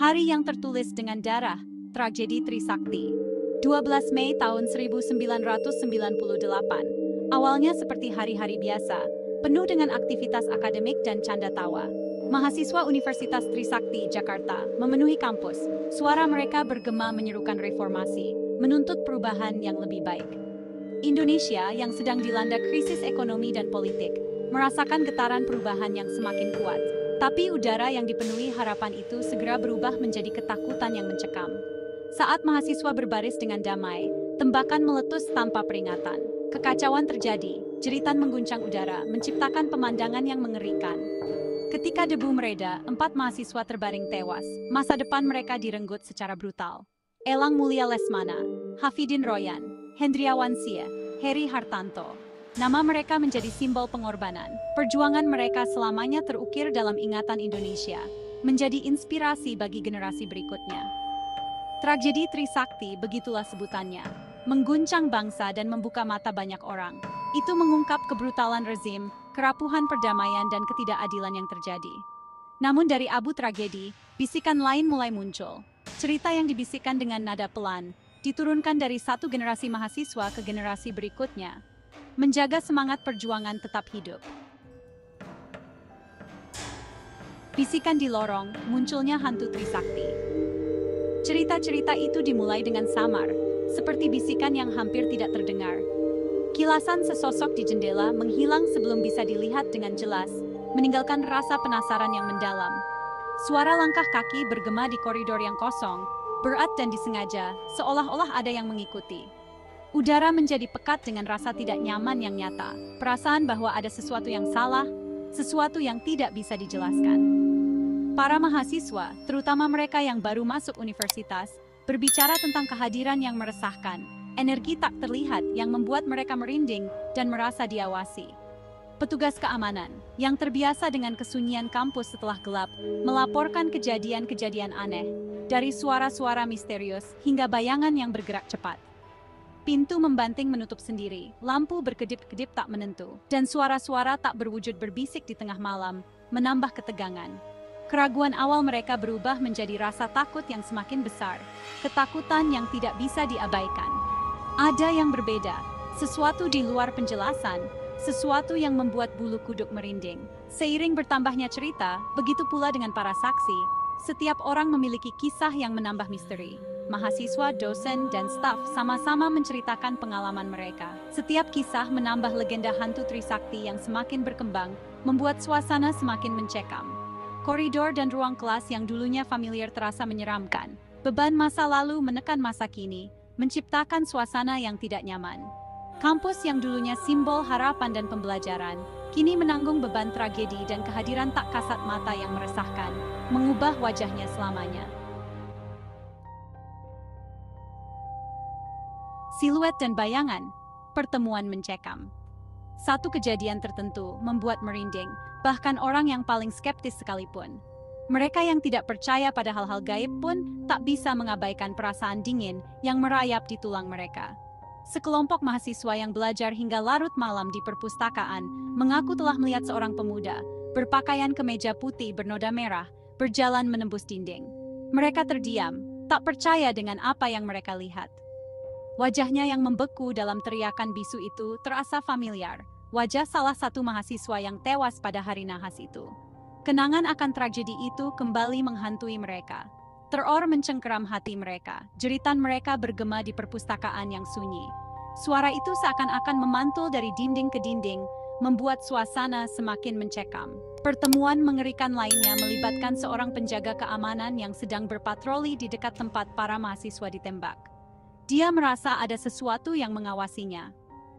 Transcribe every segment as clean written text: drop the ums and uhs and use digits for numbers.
Hari yang tertulis dengan darah, tragedi Trisakti. 12 Mei tahun 1998. Awalnya seperti hari-hari biasa, penuh dengan aktivitas akademik dan canda tawa. Mahasiswa Universitas Trisakti, Jakarta, memenuhi kampus. Suara mereka bergema menyerukan reformasi, menuntut perubahan yang lebih baik. Indonesia yang sedang dilanda krisis ekonomi dan politik, merasakan getaran perubahan yang semakin kuat. Tapi udara yang dipenuhi harapan itu segera berubah menjadi ketakutan yang mencekam. Saat mahasiswa berbaris dengan damai, tembakan meletus tanpa peringatan. Kekacauan terjadi, jeritan mengguncang udara, menciptakan pemandangan yang mengerikan. Ketika debu mereda, 4 mahasiswa terbaring tewas. Masa depan mereka direnggut secara brutal. Elang Mulia Lesmana, Hafidin Royan, Hendriawan Sia, Heri Hartanto. Nama mereka menjadi simbol pengorbanan. Perjuangan mereka selamanya terukir dalam ingatan Indonesia, menjadi inspirasi bagi generasi berikutnya. Tragedi Trisakti, begitulah sebutannya, mengguncang bangsa dan membuka mata banyak orang. Itu mengungkap kebrutalan rezim, kerapuhan perdamaian dan ketidakadilan yang terjadi. Namun dari abu tragedi, bisikan lain mulai muncul. Cerita yang dibisikkan dengan nada pelan, diturunkan dari satu generasi mahasiswa ke generasi berikutnya, menjaga semangat perjuangan tetap hidup. Bisikan di lorong, munculnya hantu Trisakti. Cerita-cerita itu dimulai dengan samar, seperti bisikan yang hampir tidak terdengar. Kilasan sesosok di jendela menghilang sebelum bisa dilihat dengan jelas, meninggalkan rasa penasaran yang mendalam. Suara langkah kaki bergema di koridor yang kosong, berat dan disengaja, seolah-olah ada yang mengikuti. Udara menjadi pekat dengan rasa tidak nyaman yang nyata, perasaan bahwa ada sesuatu yang salah, sesuatu yang tidak bisa dijelaskan. Para mahasiswa, terutama mereka yang baru masuk universitas, berbicara tentang kehadiran yang meresahkan, energi tak terlihat yang membuat mereka merinding dan merasa diawasi. Petugas keamanan, yang terbiasa dengan kesunyian kampus setelah gelap, melaporkan kejadian-kejadian aneh, dari suara-suara misterius hingga bayangan yang bergerak cepat. Pintu membanting menutup sendiri, lampu berkedip-kedip tak menentu, dan suara-suara tak berwujud berbisik di tengah malam, menambah ketegangan. Keraguan awal mereka berubah menjadi rasa takut yang semakin besar, ketakutan yang tidak bisa diabaikan. Ada yang berbeda, sesuatu di luar penjelasan, sesuatu yang membuat bulu kuduk merinding. Seiring bertambahnya cerita, begitu pula dengan para saksi, setiap orang memiliki kisah yang menambah misteri. Mahasiswa, dosen, dan staf sama-sama menceritakan pengalaman mereka. Setiap kisah menambah legenda hantu Trisakti yang semakin berkembang, membuat suasana semakin mencekam. Koridor dan ruang kelas yang dulunya familiar terasa menyeramkan. Beban masa lalu menekan masa kini, menciptakan suasana yang tidak nyaman. Kampus yang dulunya simbol harapan dan pembelajaran, kini menanggung beban tragedi dan kehadiran tak kasat mata yang meresahkan, mengubah wajahnya selamanya. Siluet dan bayangan, pertemuan mencekam. Satu kejadian tertentu membuat merinding, bahkan orang yang paling skeptis sekalipun. Mereka yang tidak percaya pada hal-hal gaib pun tak bisa mengabaikan perasaan dingin yang merayap di tulang mereka. Sekelompok mahasiswa yang belajar hingga larut malam di perpustakaan mengaku telah melihat seorang pemuda berpakaian kemeja putih bernoda merah berjalan menembus dinding. Mereka terdiam, tak percaya dengan apa yang mereka lihat. Wajahnya yang membeku dalam teriakan bisu itu terasa familiar, wajah salah satu mahasiswa yang tewas pada hari nahas itu. Kenangan akan tragedi itu kembali menghantui mereka. Teror mencengkeram hati mereka, jeritan mereka bergema di perpustakaan yang sunyi. Suara itu seakan-akan memantul dari dinding ke dinding, membuat suasana semakin mencekam. Pertemuan mengerikan lainnya melibatkan seorang penjaga keamanan yang sedang berpatroli di dekat tempat para mahasiswa ditembak. Dia merasa ada sesuatu yang mengawasinya.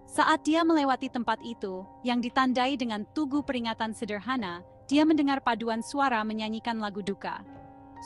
Saat dia melewati tempat itu, yang ditandai dengan tugu peringatan sederhana, dia mendengar paduan suara menyanyikan lagu duka.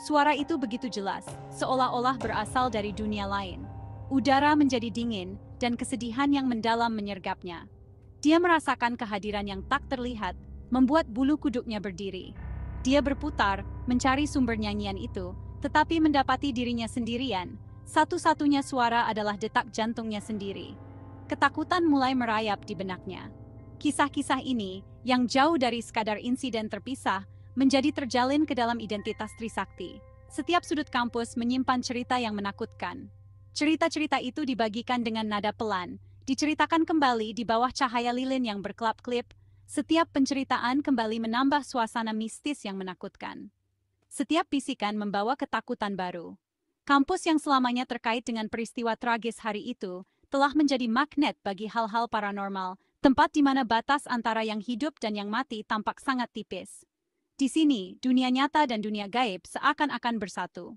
Suara itu begitu jelas, seolah-olah berasal dari dunia lain. Udara menjadi dingin, dan kesedihan yang mendalam menyergapnya. Dia merasakan kehadiran yang tak terlihat, membuat bulu kuduknya berdiri. Dia berputar, mencari sumber nyanyian itu, tetapi mendapati dirinya sendirian. Satu-satunya suara adalah detak jantungnya sendiri. Ketakutan mulai merayap di benaknya. Kisah-kisah ini, yang jauh dari sekadar insiden terpisah, menjadi terjalin ke dalam identitas Trisakti. Setiap sudut kampus menyimpan cerita yang menakutkan. Cerita-cerita itu dibagikan dengan nada pelan, diceritakan kembali di bawah cahaya lilin yang berkelap-kelip. Setiap penceritaan kembali menambah suasana mistis yang menakutkan. Setiap bisikan membawa ketakutan baru. Kampus yang selamanya terkait dengan peristiwa tragis hari itu telah menjadi magnet bagi hal-hal paranormal, tempat di mana batas antara yang hidup dan yang mati tampak sangat tipis. Di sini, dunia nyata dan dunia gaib seakan-akan bersatu.